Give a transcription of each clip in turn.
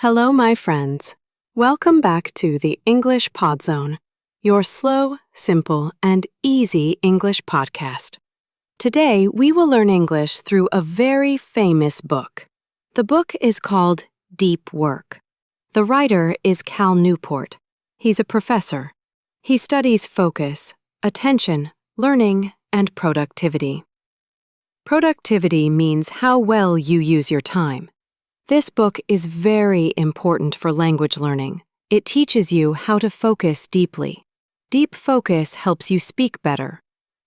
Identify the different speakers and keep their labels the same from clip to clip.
Speaker 1: Hello, my friends. Welcome back to the English Pod Zone, your slow, simple, and easy English podcast. Today, we will learn English through a very famous book. The book is called Deep Work. The writer is Cal Newport. He's a professor. He studies focus, attention, learning, and productivity. Productivity means how well you use your time. This book is very important for language learning. It teaches you how to focus deeply. Deep focus helps you speak better.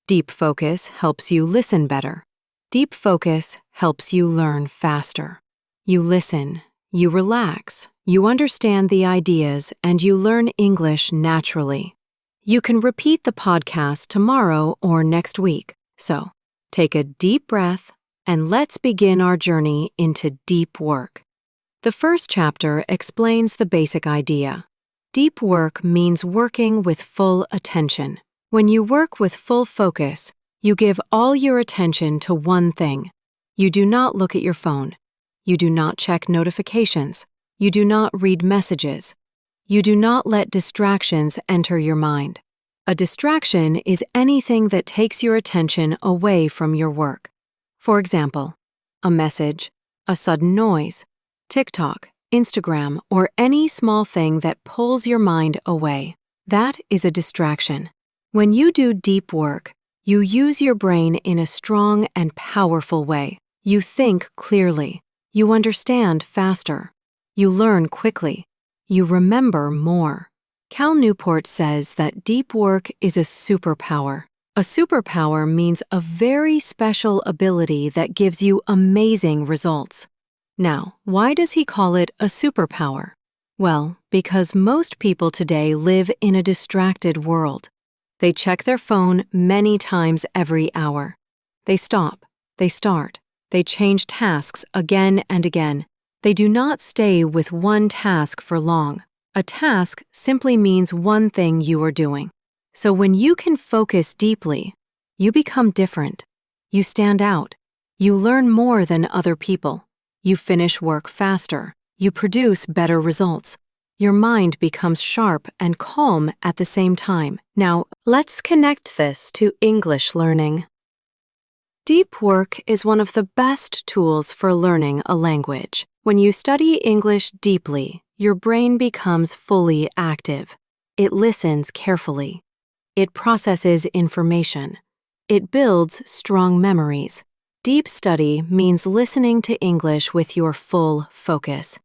Speaker 1: Deep focus helps you listen better. Deep focus helps you learn faster. You listen, you relax, you understand the ideas, and you learn English naturally. You can repeat the podcast tomorrow or next week. So, take a deep breath and let's begin our journey into deep work. The first chapter explains the basic idea. Deep work means working with full attention. When you work with full focus, you give all your attention to one thing. You do not look at your phone. You do not check notifications. You do not read messages. You do not let distractions enter your mind. A distraction is anything that takes your attention away from your work. For example, a message, a sudden noise, TikTok, Instagram, or any small thing that pulls your mind away. That is a distraction. When you do deep work, you use your brain in a strong and powerful way. You think clearly. You understand faster. You learn quickly. You remember more. Cal Newport says that deep work is a superpower. A superpower means a very special ability that gives you amazing results. Now, why does he call it a superpower? Well, because most people today live in a distracted world. They check their phone many times every hour. They stop, they start, they change tasks again and again. They do not stay with one task for long. A task simply means one thing you are doing. So when you can focus deeply, you become different. You stand out. You learn more than other people. You finish work faster. You produce better results. Your mind becomes sharp and calm at the same time. Now, let's connect this to English learning. Deep work is one of the best tools for learning a language. When you study English deeply, your brain becomes fully active. It listens carefully. It processes information. It builds strong memories. Deep study means listening to English with your full focus,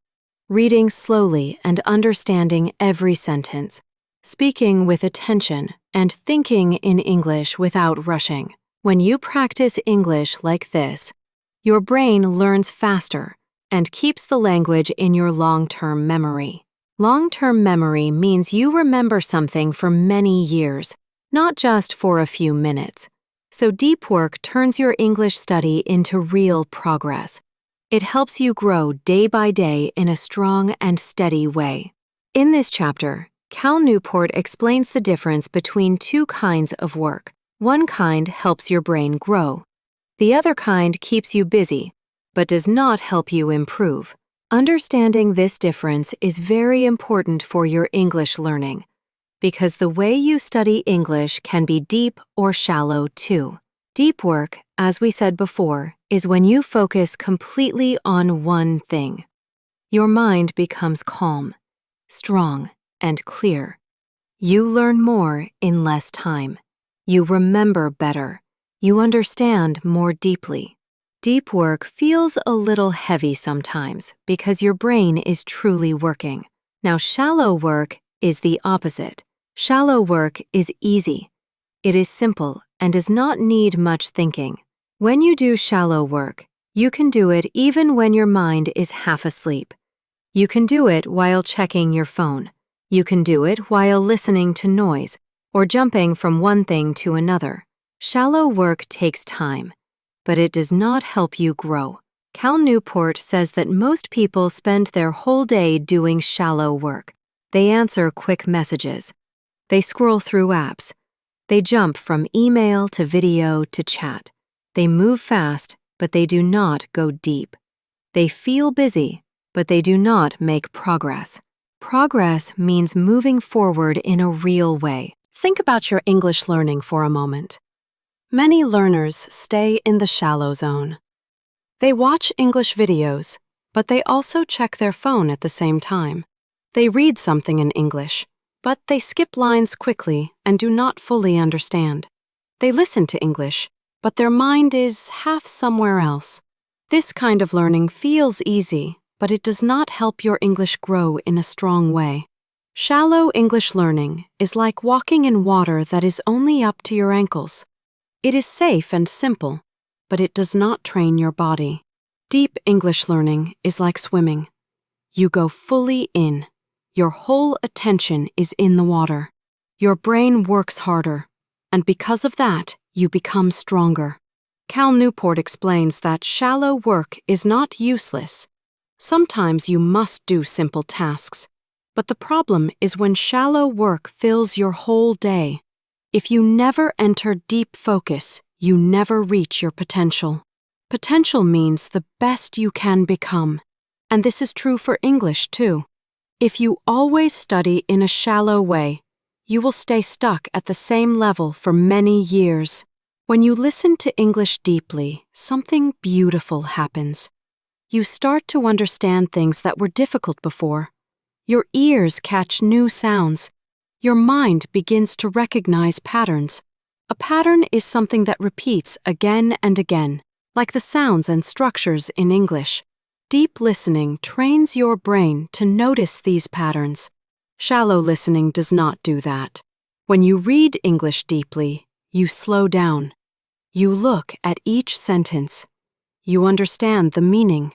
Speaker 1: reading slowly and understanding every sentence, speaking with attention, and thinking in English without rushing. When you practice English like this, your brain learns faster and keeps the language in your long-term memory. Long-term memory means you remember something for many years, not just for a few minutes. So deep work turns your English study into real progress. It helps you grow day by day in a strong and steady way. In this chapter, Cal Newport explains the difference between two kinds of work. One kind helps your brain grow. The other kind keeps you busy, but does not help you improve. Understanding this difference is very important for your English learning, because the way you study English can be deep or shallow too. Deep work, as we said before, is when you focus completely on one thing. Your mind becomes calm, strong, and clear. You learn more in less time. You remember better. You understand more deeply. Deep work feels a little heavy sometimes because your brain is truly working. Now, shallow work is the opposite. Shallow work is easy. It is simple and does not need much thinking. When you do shallow work, you can do it even when your mind is half asleep. You can do it while checking your phone. You can do it while listening to noise or jumping from one thing to another. Shallow work takes time, but it does not help you grow. Cal Newport says that most people spend their whole day doing shallow work. They answer quick messages. They scroll through apps. They jump from email to video to chat. They move fast, but they do not go deep. They feel busy, but they do not make progress. Progress means moving forward in a real way. Think about your English learning for a moment. Many learners stay in the shallow zone. They watch English videos, but they also check their phone at the same time. They read something in English, but they skip lines quickly and do not fully understand. They listen to English, but their mind is half somewhere else. This kind of learning feels easy, but it does not help your English grow in a strong way. Shallow English learning is like walking in water that is only up to your ankles. It is safe and simple, but it does not train your body. Deep English learning is like swimming. You go fully in. Your whole attention is in the water. Your brain works harder, and because of that, you become stronger. Cal Newport explains that shallow work is not useless. Sometimes you must do simple tasks, but the problem is when shallow work fills your whole day. If you never enter deep focus, you never reach your potential. Potential means the best you can become, and this is true for English too. If you always study in a shallow way, you will stay stuck at the same level for many years. When you listen to English deeply, something beautiful happens. You start to understand things that were difficult before. Your ears catch new sounds. Your mind begins to recognize patterns. A pattern is something that repeats again and again, like the sounds and structures in English. Deep listening trains your brain to notice these patterns. Shallow listening does not do that. When you read English deeply, you slow down. You look at each sentence. You understand the meaning.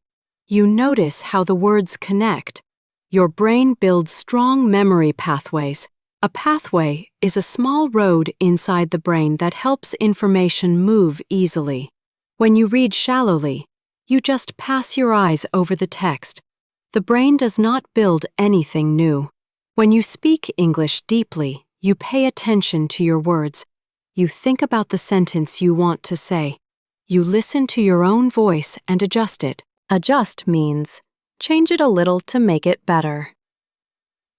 Speaker 1: You notice how the words connect. Your brain builds strong memory pathways. A pathway is a small road inside the brain that helps information move easily. When you read shallowly, you just pass your eyes over the text. The brain does not build anything new. When you speak English deeply, you pay attention to your words. You think about the sentence you want to say. You listen to your own voice and adjust it. Adjust means change it a little to make it better.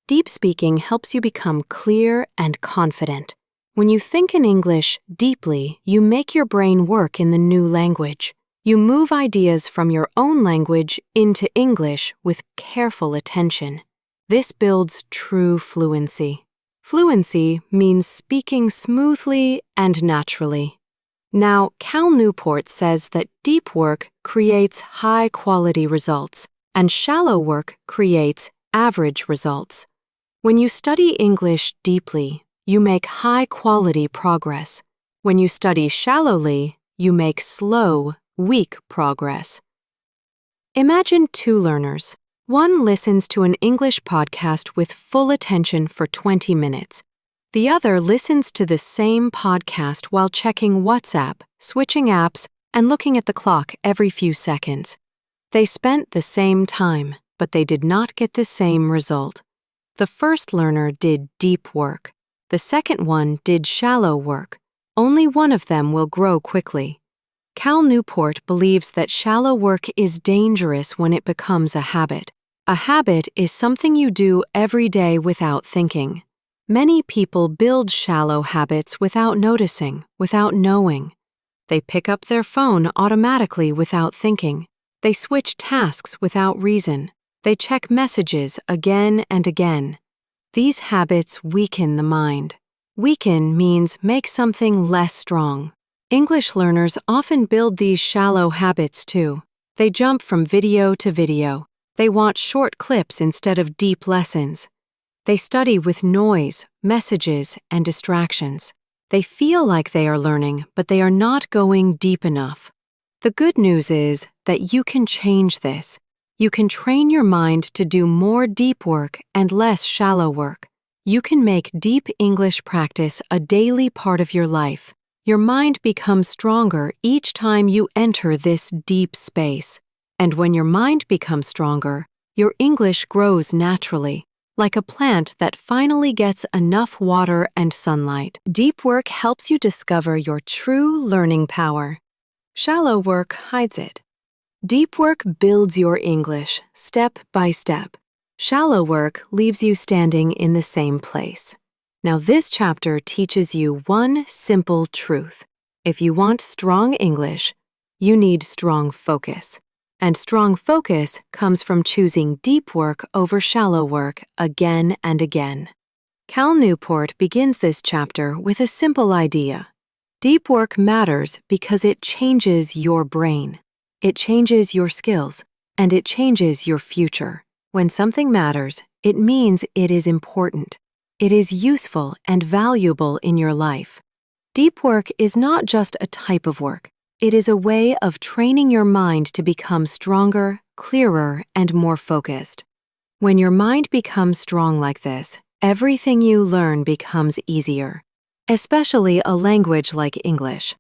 Speaker 1: Deep speaking helps you become clear and confident. When you think in English deeply, you make your brain work in the new language. You move ideas from your own language into English with careful attention. This builds true fluency. Fluency means speaking smoothly and naturally. Now, Cal Newport says that deep work creates high-quality results, and shallow work creates average results. When you study English deeply, you make high-quality progress. When you study shallowly, you make slow, weak progress. Imagine two learners. One listens to an English podcast with full attention for 20 minutes. The other listens to the same podcast while checking WhatsApp, switching apps, and looking at the clock every few seconds. They spent the same time, but they did not get the same result. The first learner did deep work. The second one did shallow work. Only one of them will grow quickly. Cal Newport believes that shallow work is dangerous when it becomes a habit. A habit is something you do every day without thinking. Many people build shallow habits without noticing, without knowing. They pick up their phone automatically without thinking. They switch tasks without reason. They check messages again and again. These habits weaken the mind. Weaken means make something less strong. English learners often build these shallow habits too. They jump from video to video. They watch short clips instead of deep lessons. They study with noise, messages, and distractions. They feel like they are learning, but they are not going deep enough. The good news is that you can change this. You can train your mind to do more deep work and less shallow work. You can make deep English practice a daily part of your life. Your mind becomes stronger each time you enter this deep space. And when your mind becomes stronger, your English grows naturally, like a plant that finally gets enough water and sunlight. Deep work helps you discover your true learning power. Shallow work hides it. Deep work builds your English step by step. Shallow work leaves you standing in the same place. Now, this chapter teaches you one simple truth. If you want strong English, you need strong focus. And strong focus comes from choosing deep work over shallow work again and again. Cal Newport begins this chapter with a simple idea. Deep work matters because it changes your brain. It changes your skills, and it changes your future. When something matters, it means it is important. It is useful and valuable in your life. Deep work is not just a type of work. It is a way of training your mind to become stronger, clearer, and more focused. When your mind becomes strong like this, everything you learn becomes easier, especially a language like English.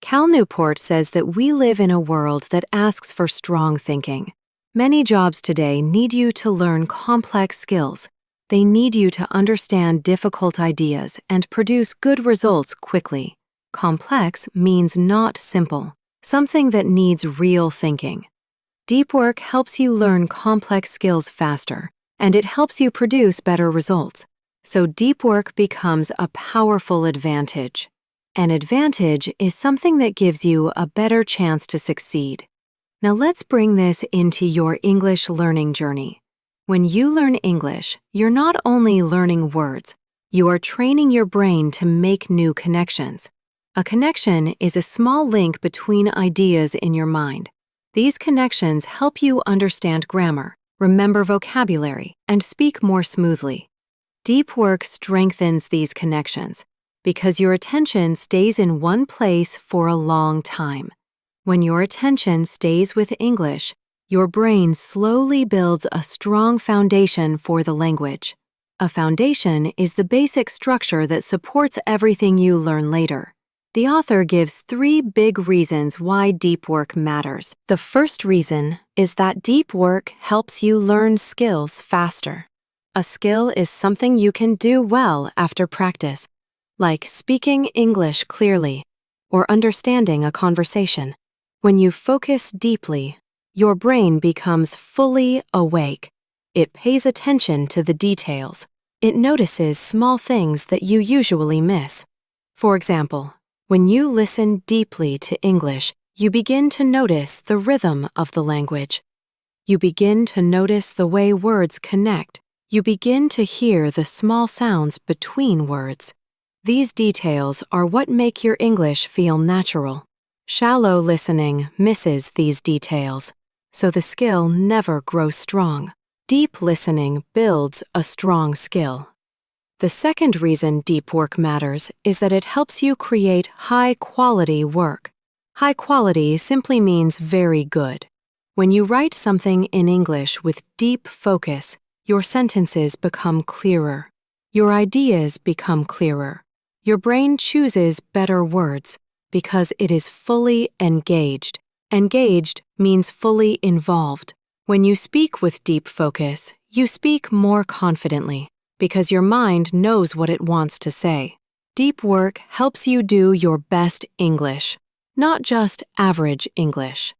Speaker 1: Cal Newport says that we live in a world that asks for strong thinking. Many jobs today need you to learn complex skills. They need you to understand difficult ideas and produce good results quickly. Complex means not simple, something that needs real thinking. Deep work helps you learn complex skills faster, and it helps you produce better results. So deep work becomes a powerful advantage. An advantage is something that gives you a better chance to succeed. Now let's bring this into your English learning journey. When you learn English, you're not only learning words, you are training your brain to make new connections. A connection is a small link between ideas in your mind. These connections help you understand grammar, remember vocabulary, and speak more smoothly. Deep work strengthens these connections because your attention stays in one place for a long time. When your attention stays with English, your brain slowly builds a strong foundation for the language. A foundation is the basic structure that supports everything you learn later. The author gives 3 big reasons why deep work matters. The first reason is that deep work helps you learn skills faster. A skill is something you can do well after practice, like speaking English clearly or understanding a conversation. When you focus deeply, your brain becomes fully awake. It pays attention to the details. It notices small things that you usually miss. For example, when you listen deeply to English, you begin to notice the rhythm of the language. You begin to notice the way words connect. You begin to hear the small sounds between words. These details are what make your English feel natural. Shallow listening misses these details, so the skill never grows strong. Deep listening builds a strong skill. The second reason deep work matters is that it helps you create high-quality work. High quality simply means very good. When you write something in English with deep focus, your sentences become clearer. Your ideas become clearer. Your brain chooses better words because it is fully engaged. Engaged means fully involved. When you speak with deep focus, you speak more confidently because your mind knows what it wants to say. Deep work helps you do your best English, not just average English.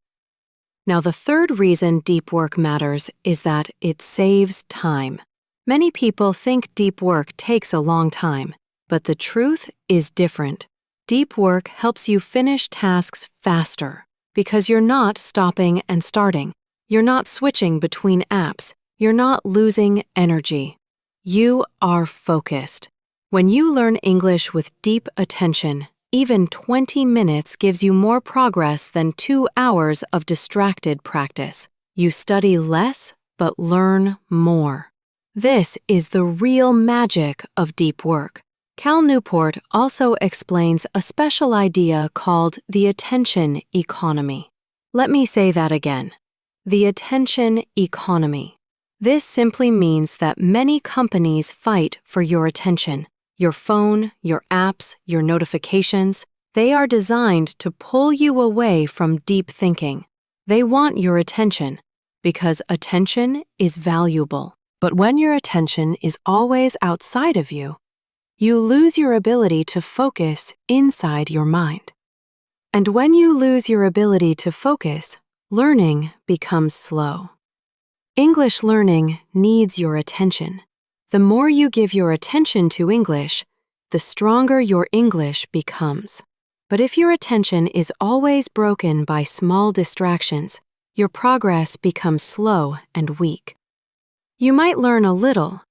Speaker 1: Now, the third reason deep work matters is that it saves time. Many people think deep work takes a long time, but the truth is different. Deep work helps you finish tasks faster because you're not stopping and starting. You're not switching between apps. You're not losing energy. You are focused. When you learn English with deep attention, even 20 minutes gives you more progress than 2 hours of distracted practice. You study less, but learn more. This is the real magic of deep work. Cal Newport also explains a special idea called the attention economy. Let me say that again. The attention economy. This simply means that many companies fight for your attention. Your phone, your apps, your notifications, they are designed to pull you away from deep thinking. They want your attention because attention is valuable. But when your attention is always outside of you, you lose your ability to focus inside your mind. And when you lose your ability to focus, learning becomes slow. English learning needs your attention. The more you give your attention to English, the stronger your English becomes. But if your attention is always broken by small distractions, your progress becomes slow and weak. You might learn a little,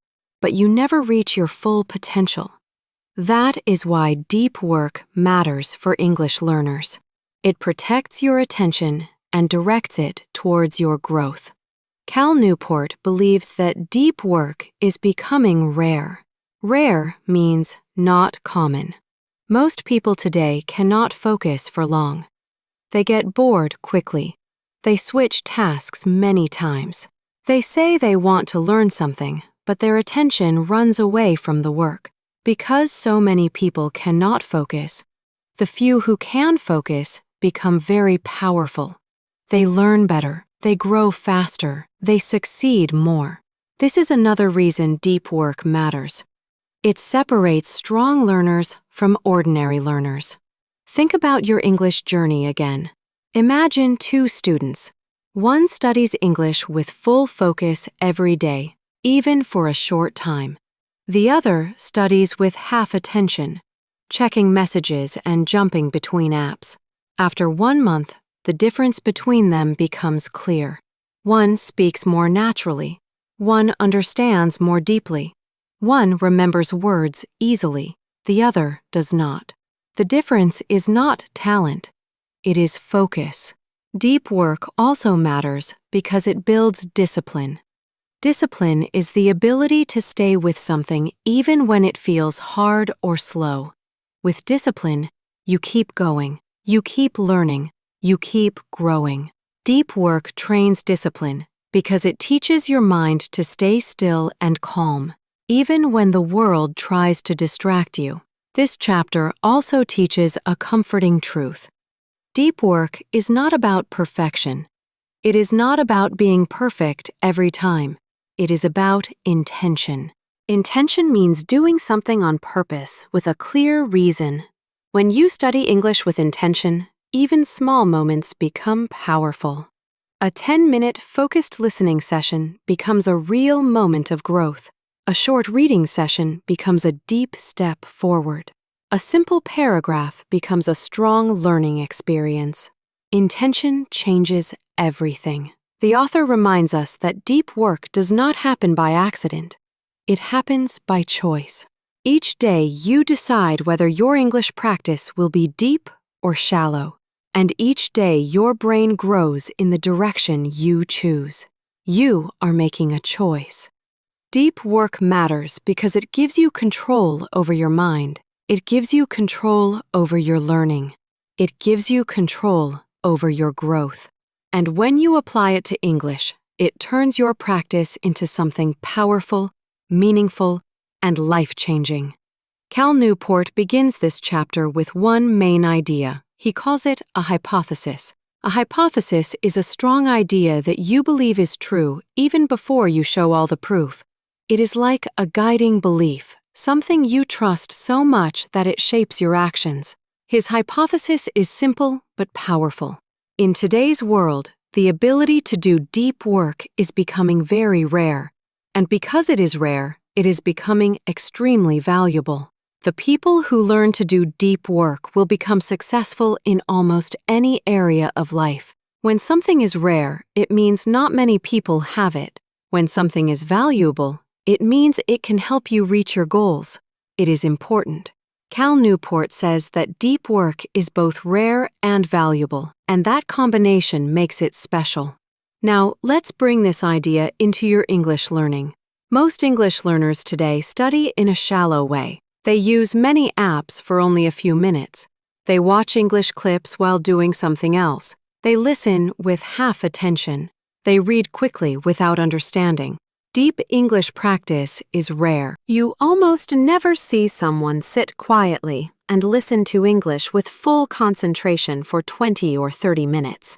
Speaker 1: but you never reach your full potential. That is why deep work matters for English learners. It protects your attention and directs it towards your growth. Cal Newport believes that deep work is becoming rare. Rare means not common. Most people today cannot focus for long. They get bored quickly. They switch tasks many times. They say they want to learn something, but their attention runs away from the work. Because so many people cannot focus, the few who can focus become very powerful. They learn better, they grow faster, they succeed more. This is another reason deep work matters. It separates strong learners from ordinary learners. Think about your English journey again. Imagine two students. One studies English with full focus every day, even for a short time. The other studies with half attention, checking messages and jumping between apps. After 1 month, the difference between them becomes clear. One speaks more naturally. One understands more deeply. One remembers words easily. The other does not. The difference is not talent. It is focus. Deep work also matters because it builds discipline. Discipline is the ability to stay with something even when it feels hard or slow. With discipline, you keep going, you keep learning, you keep growing. Deep work trains discipline because it teaches your mind to stay still and calm, even when the world tries to distract you. This chapter also teaches a comforting truth. Deep work is not about perfection. It is not about being perfect every time. It is about intention. Intention means doing something on purpose with a clear reason. When you study English with intention, even small moments become powerful. A 10-minute focused listening session becomes a real moment of growth. A short reading session becomes a deep step forward. A simple paragraph becomes a strong learning experience. Intention changes everything. The author reminds us that deep work does not happen by accident. It happens by choice. Each day you decide whether your English practice will be deep or shallow. And each day your brain grows in the direction you choose. You are making a choice. Deep work matters because it gives you control over your mind. It gives you control over your learning. It gives you control over your growth. And when you apply it to English, it turns your practice into something powerful, meaningful, and life-changing. Cal Newport begins this chapter with one main idea. He calls it a hypothesis. A hypothesis is a strong idea that you believe is true even before you show all the proof. It is like a guiding belief, something you trust so much that it shapes your actions. His hypothesis is simple but powerful. In today's world, the ability to do deep work is becoming very rare. And because it is rare, it is becoming extremely valuable. The people who learn to do deep work will become successful in almost any area of life. When something is rare, it means not many people have it. When something is valuable, it means it can help you reach your goals. It is important. Cal Newport says that deep work is both rare and valuable, and that combination makes it special. Now, let's bring this idea into your English learning. Most English learners today study in a shallow way. They use many apps for only a few minutes. They watch English clips while doing something else. They listen with half attention. They read quickly without understanding. Deep English practice is rare. You almost never see someone sit quietly and listen to English with full concentration for 20 or 30 minutes.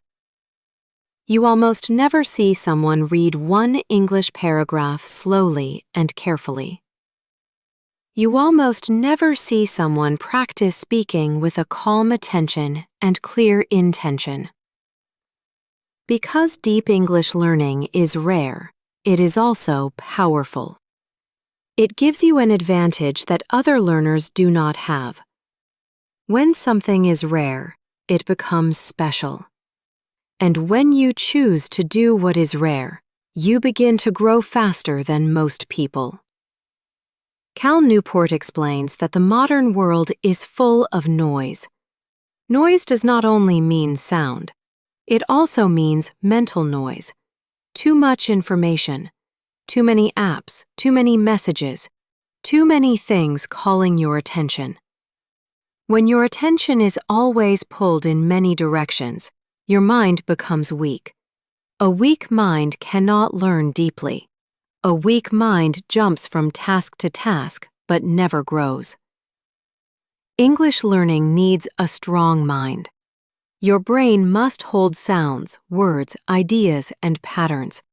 Speaker 1: You almost never see someone read one English paragraph slowly and carefully. You almost never see someone practice speaking with a calm attention and clear intention. Because deep English learning is rare, it is also powerful. It gives you an advantage that other learners do not have. When something is rare, it becomes special. And when you choose to do what is rare, you begin to grow faster than most people. Cal Newport explains that the modern world is full of noise. Noise does not only mean sound. It also means mental noise. Too much information, too many apps, too many messages, too many things calling your attention. When your attention is always pulled in many directions, your mind becomes weak. A weak mind cannot learn deeply. A weak mind jumps from task to task but never grows. English learning needs a strong mind. Your brain must hold sounds, words, ideas, and patterns.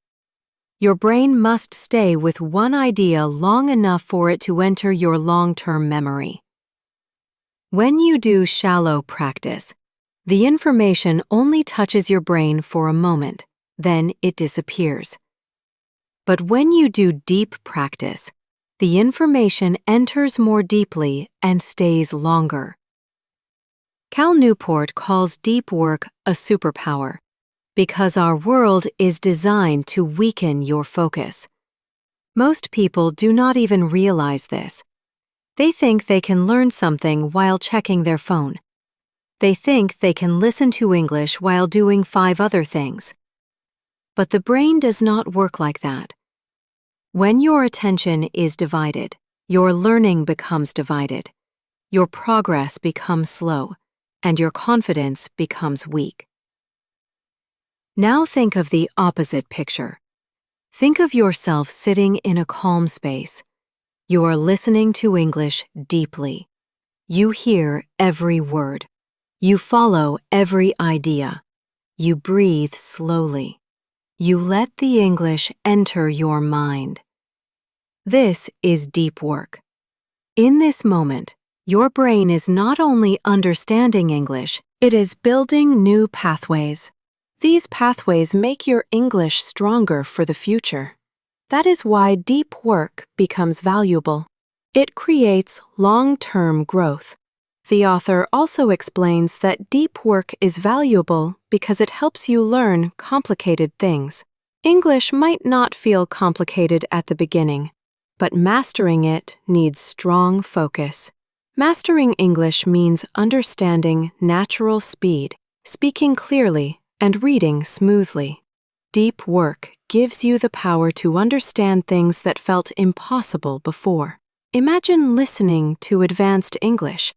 Speaker 1: Your brain must stay with one idea long enough for it to enter your long-term memory. When you do shallow practice, the information only touches your brain for a moment, then it disappears. But when you do deep practice, the information enters more deeply and stays longer. Cal Newport calls deep work a superpower because our world is designed to weaken your focus. Most people do not even realize this. They think they can learn something while checking their phone. They think they can listen to English while doing 5 other things. But the brain does not work like that. When your attention is divided, your learning becomes divided, your progress becomes slow, and your confidence becomes weak. Now think of the opposite picture. Think of yourself sitting in a calm space. You are listening to English deeply. You hear every word. You follow every idea. You breathe slowly. You let the English enter your mind. This is deep work. In this moment, your brain is not only understanding English, it is building new pathways. These pathways make your English stronger for the future. That is why deep work becomes valuable. It creates long-term growth. The author also explains that deep work is valuable because it helps you learn complicated things. English might not feel complicated at the beginning, but mastering it needs strong focus. Mastering English means understanding natural speed, speaking clearly, and reading smoothly. Deep work gives you the power to understand things that felt impossible before. Imagine listening to advanced English.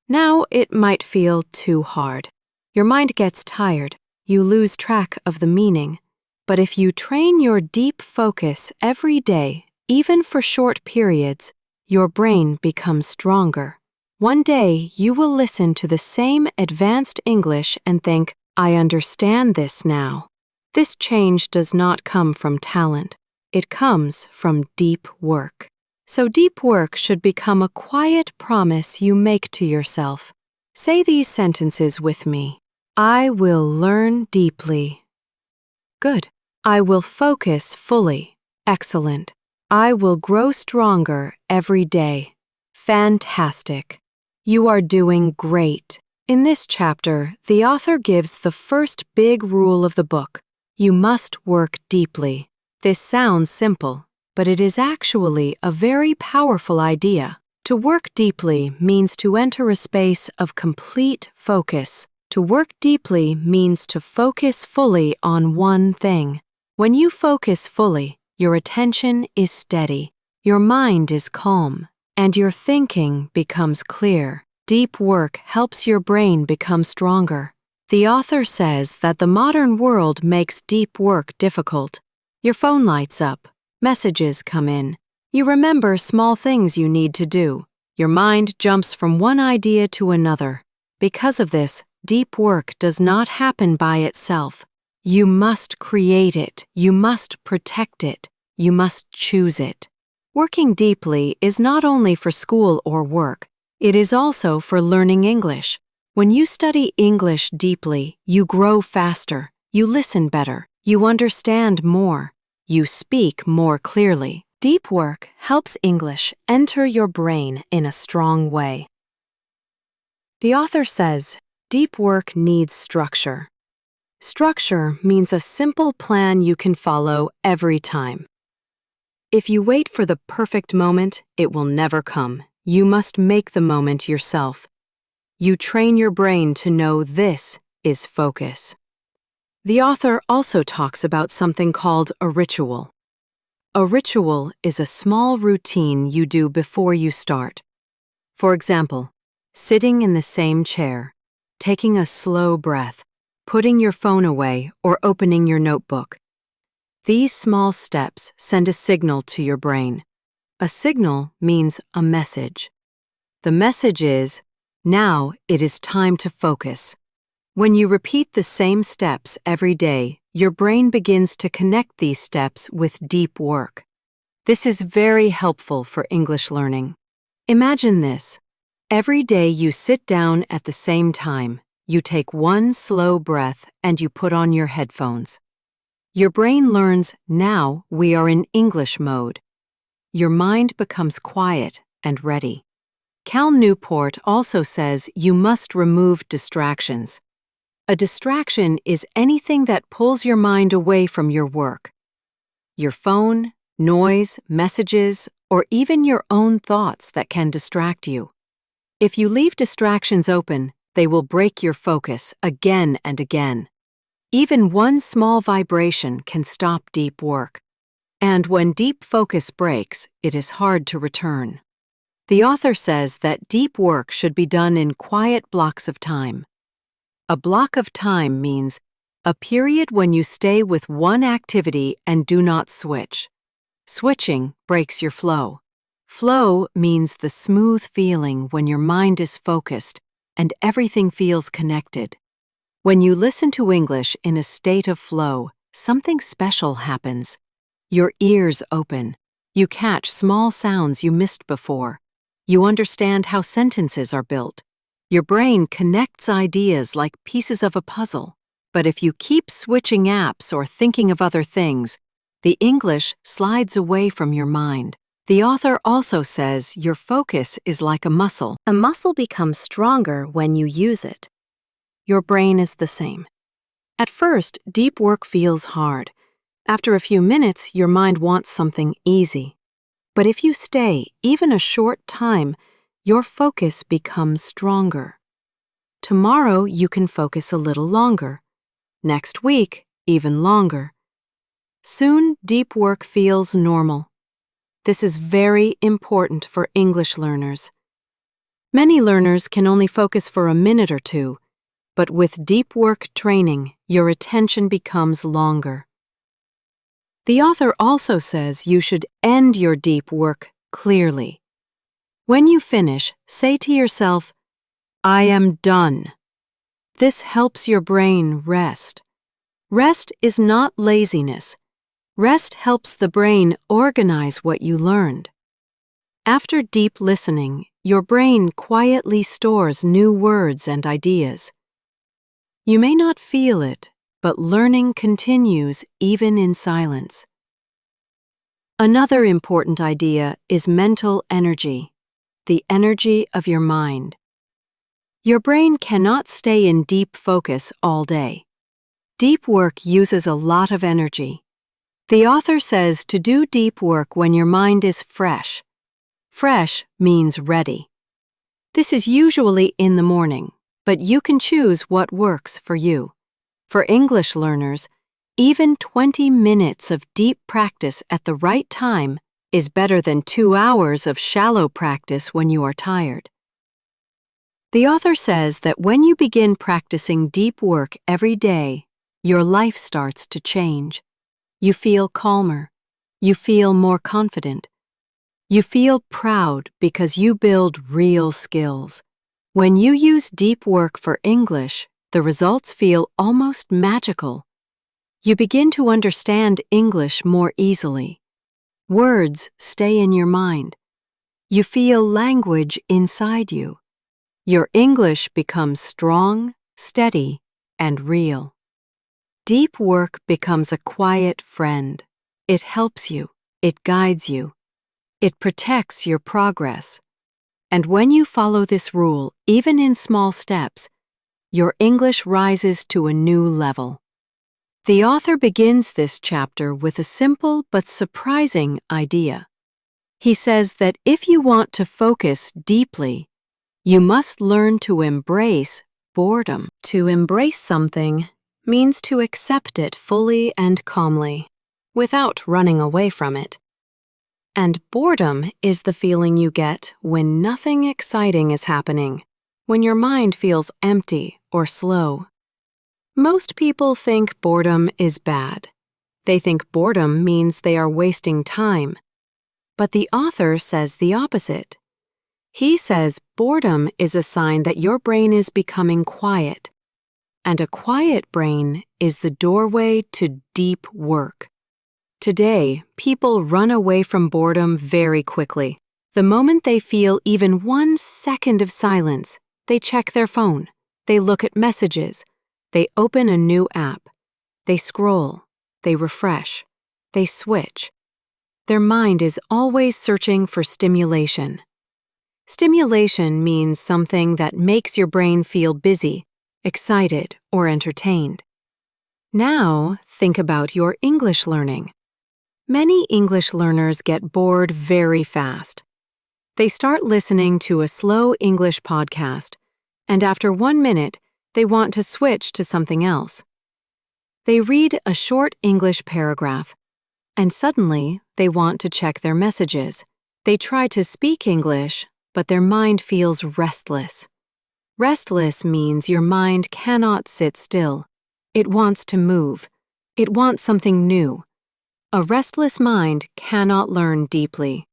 Speaker 1: Now it might feel too hard. Your mind gets tired. You lose track of the meaning. But if you train your deep focus every day, even for short periods, your brain becomes stronger. One day, you will listen to the same advanced English and think, I understand this now. This change does not come from talent. It comes from deep work. So deep work should become a quiet promise you make to yourself. Say these sentences with me. I will learn deeply. Good. I will focus fully. Excellent. I will grow stronger every day. Fantastic. You are doing great. In this chapter, the author gives the first big rule of the book. You must work deeply. This sounds simple, but it is actually a very powerful idea. To work deeply means to enter a space of complete focus. To work deeply means to focus fully on one thing. When you focus fully, your attention is steady, your mind is calm, and your thinking becomes clear. Deep work helps your brain become stronger. The author says that the modern world makes deep work difficult. Your phone lights up, messages come in. You remember small things you need to do. Your mind jumps from one idea to another. Because of this, deep work does not happen by itself. You must create it. You must protect it. You must choose it. Working deeply is not only for school or work. It is also for learning English. When you study English deeply, you grow faster. You listen better. You understand more. You speak more clearly. Deep work helps English enter your brain in a strong way. The author says, deep work needs structure. Structure means a simple plan you can follow every time. If you wait for the perfect moment, it will never come. You must make the moment yourself. You train your brain to know this is focus. The author also talks about something called a ritual. A ritual is a small routine you do before you start. For example, sitting in the same chair, taking a slow breath, putting your phone away, or opening your notebook. These small steps send a signal to your brain. A signal means a message. The message is, now it is time to focus. When you repeat the same steps every day, your brain begins to connect these steps with deep work. This is very helpful for English learning. Imagine this. Every day you sit down at the same time, you take one slow breath and you put on your headphones. Your brain learns, now we are in English mode. Your mind becomes quiet and ready. Cal Newport also says you must remove distractions. A distraction is anything that pulls your mind away from your work. Your phone, noise, messages, or even your own thoughts that can distract you. If you leave distractions open, they will break your focus again and again. Even one small vibration can stop deep work. And when deep focus breaks, it is hard to return. The author says that deep work should be done in quiet blocks of time. A block of time means a period when you stay with one activity and do not switch. Switching breaks your flow. Flow means the smooth feeling when your mind is focused and everything feels connected. When you listen to English in a state of flow, something special happens. Your ears open. You catch small sounds you missed before. You understand how sentences are built. Your brain connects ideas like pieces of a puzzle. But if you keep switching apps or thinking of other things, the English slides away from your mind. The author also says your focus is like a muscle. A muscle becomes stronger when you use it. Your brain is the same. At first, deep work feels hard. After a few minutes, your mind wants something easy. But if you stay even a short time, your focus becomes stronger. Tomorrow, you can focus a little longer. Next week, even longer. Soon, deep work feels normal. This is very important for English learners. Many learners can only focus for a minute or two, but with deep work training, your attention becomes longer. The author also says you should end your deep work clearly. When you finish, say to yourself, I am done. This helps your brain rest. Rest is not laziness. Rest helps the brain organize what you learned. After deep listening, your brain quietly stores new words and ideas. You may not feel it, but learning continues even in silence. Another important idea is mental energy, the energy of your mind. Your brain cannot stay in deep focus all day. Deep work uses a lot of energy. The author says to do deep work when your mind is fresh. Fresh means ready. This is usually in the morning, but you can choose what works for you. For English learners, even 20 minutes of deep practice at the right time is better than 2 hours of shallow practice when you are tired. The author says that when you begin practicing deep work every day, your life starts to change. You feel calmer. You feel more confident. You feel proud because you build real skills. When you use deep work for English, the results feel almost magical. You begin to understand English more easily. Words stay in your mind. You feel language inside you. Your English becomes strong, steady, and real. Deep work becomes a quiet friend. It helps you, it guides you, it protects your progress. And when you follow this rule, even in small steps, your English rises to a new level. The author begins this chapter with a simple but surprising idea. He says that if you want to focus deeply, you must learn to embrace boredom. To embrace something means to accept it fully and calmly, without running away from it. And boredom is the feeling you get when nothing exciting is happening, when your mind feels empty or slow. Most people think boredom is bad. They think boredom means they are wasting time. But the author says the opposite. He says boredom is a sign that your brain is becoming quiet, and a quiet brain is the doorway to deep work. Today, people run away from boredom very quickly. The moment they feel even 1 second of silence, they check their phone, they look at messages, they open a new app, they scroll, they refresh, they switch. Their mind is always searching for stimulation. Stimulation means something that makes your brain feel busy, excited, or entertained. Now, think about your English learning. Many English learners get bored very fast. They start listening to a slow English podcast, and after 1 minute, they want to switch to something else. They read a short English paragraph, and suddenly they want to check their messages. They try to speak English, but their mind feels restless. Restless means your mind cannot sit still. It wants to move. It wants something new. A restless mind cannot learn deeply.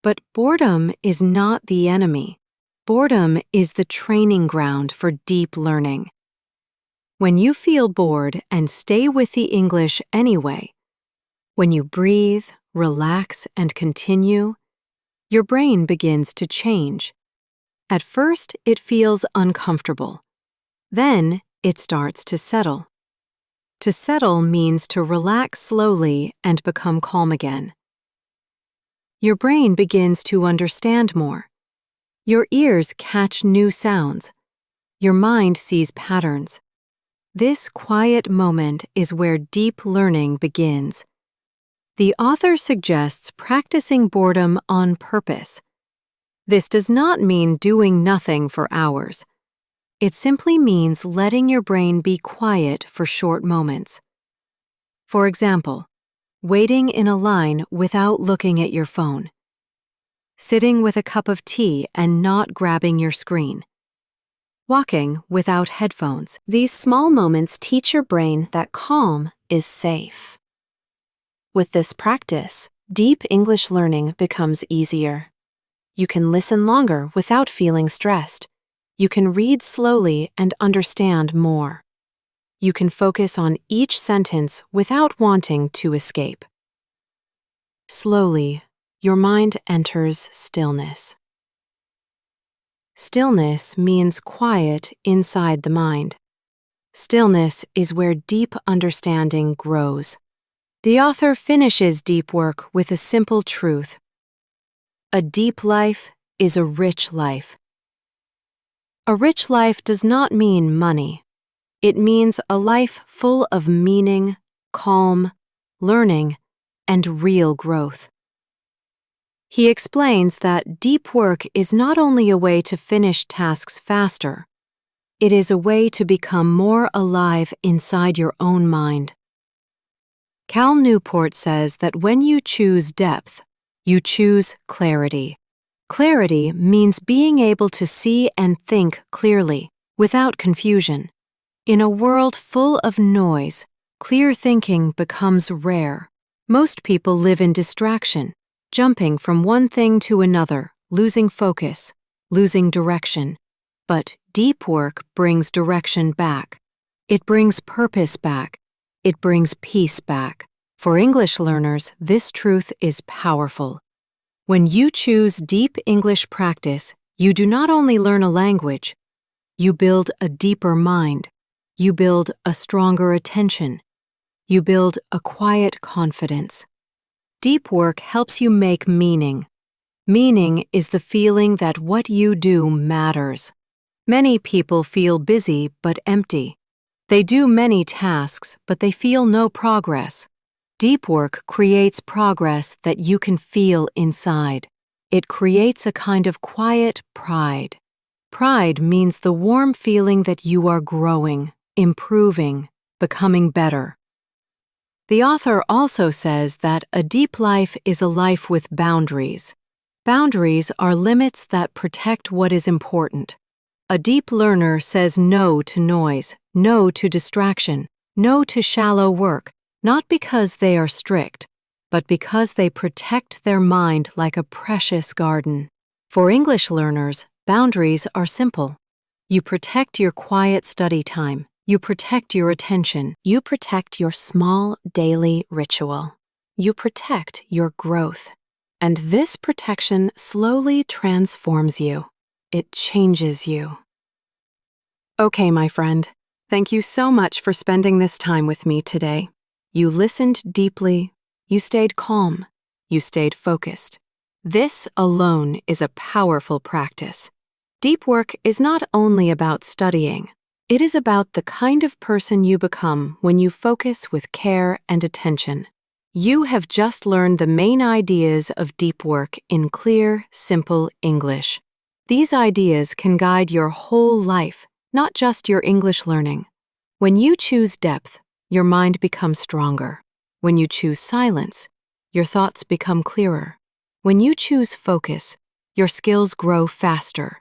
Speaker 1: But boredom is not the enemy. Boredom is the training ground for deep learning. When you feel bored and stay with the English anyway, when you breathe, relax, and continue, your brain begins to change. At first, it feels uncomfortable. Then, it starts to settle. To settle means to relax slowly and become calm again. Your brain begins to understand more. Your ears catch new sounds. Your mind sees patterns. This quiet moment is where deep learning begins. The author suggests practicing boredom on purpose. This does not mean doing nothing for hours. It simply means letting your brain be quiet for short moments. For example, waiting in a line without looking at your phone. Sitting with a cup of tea and not grabbing your screen. Walking without headphones. These small moments teach your brain that calm is safe. With this practice, deep English learning becomes easier. You can listen longer without feeling stressed. You can read slowly and understand more. You can focus on each sentence without wanting to escape. Slowly, your mind enters stillness. Stillness means quiet inside the mind. Stillness is where deep understanding grows. The author finishes deep work with a simple truth. A deep life is a rich life. A rich life does not mean money. It means a life full of meaning, calm, learning, and real growth. He explains that deep work is not only a way to finish tasks faster, it is a way to become more alive inside your own mind. Cal Newport says that when you choose depth, you choose clarity. Clarity means being able to see and think clearly, without confusion. In a world full of noise, clear thinking becomes rare. Most people live in distraction, jumping from one thing to another, losing focus, losing direction. But deep work brings direction back. It brings purpose back. It brings peace back. For English learners, this truth is powerful. When you choose deep English practice, you do not only learn a language, you build a deeper mind. You build a stronger attention. You build a quiet confidence. Deep work helps you make meaning. Meaning is the feeling that what you do matters. Many people feel busy but empty. They do many tasks, but they feel no progress. Deep work creates progress that you can feel inside. It creates a kind of quiet pride. Pride means the warm feeling that you are growing, improving, becoming better. The author also says that a deep life is a life with boundaries. Boundaries are limits that protect what is important. A deep learner says no to noise, no to distraction, no to shallow work, not because they are strict, but because they protect their mind like a precious garden. For English learners, boundaries are simple. You protect your quiet study time. You protect your attention. You protect your small daily ritual. You protect your growth. And this protection slowly transforms you. It changes you. Okay, my friend, thank you so much for spending this time with me today. You listened deeply. You stayed calm. You stayed focused. This alone is a powerful practice. Deep work is not only about studying. It is about the kind of person you become when you focus with care and attention. You have just learned the main ideas of deep work in clear, simple English. These ideas can guide your whole life, not just your English learning. When you choose depth, your mind becomes stronger. When you choose silence, your thoughts become clearer. When you choose focus, your skills grow faster.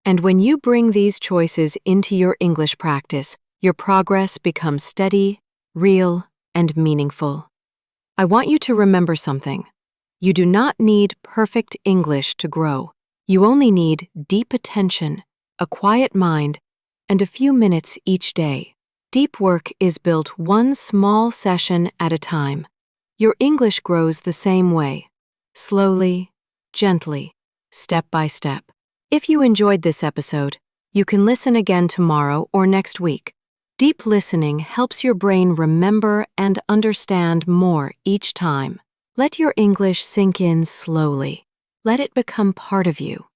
Speaker 1: And when you bring these choices into your English practice, your progress becomes steady, real, and meaningful. I want you to remember something. You do not need perfect English to grow. You only need deep attention, a quiet mind, and a few minutes each day. Deep work is built one small session at a time. Your English grows the same way, slowly, gently, step by step. If you enjoyed this episode, you can listen again tomorrow or next week. Deep listening helps your brain remember and understand more each time. Let your English sink in slowly. Let it become part of you.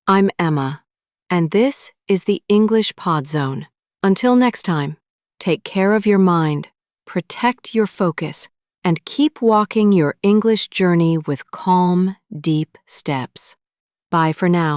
Speaker 1: I'm Emma, and this is the English Pod Zone. Until next time, take care of your mind, protect your focus, and keep walking your English journey with calm, deep steps. Bye for now.